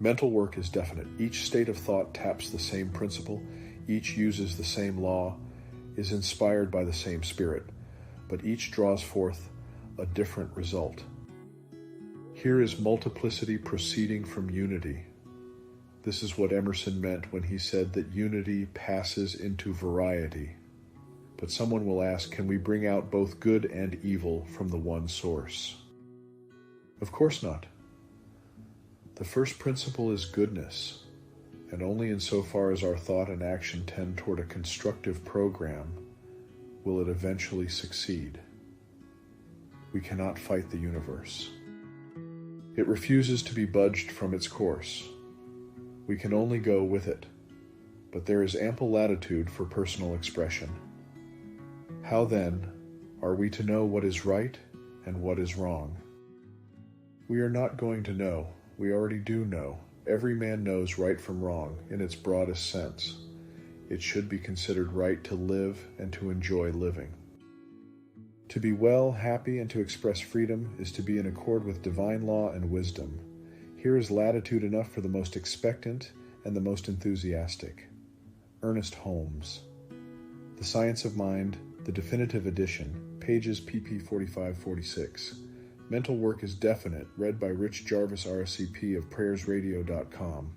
Mental work is definite. Each state of thought taps the same principle, each uses the same law, is inspired by the same spirit, but each draws forth a different result. Here is multiplicity proceeding from unity. This is what Emerson meant when he said that unity passes into variety. But someone will ask, can we bring out both good and evil from the one source? Of course not. The first principle is goodness, and only insofar as our thought and action tend toward a constructive program will it eventually succeed. We cannot fight the universe. It refuses to be budged from its course. We can only go with it, but there is ample latitude for personal expression. How then are we to know what is right and what is wrong? We are not going to know. We already do know. Every man knows right from wrong in its broadest sense. It should be considered right to live and to enjoy living. To be well, happy, and to express freedom is to be in accord with divine law and wisdom. Here is latitude enough for the most expectant and the most enthusiastic. Ernest Holmes. The Science of Mind, the Definitive Edition, pages pp. 45-46. Mental work is definite, read by Rich Jarvis, RSCP of prayersradio.com.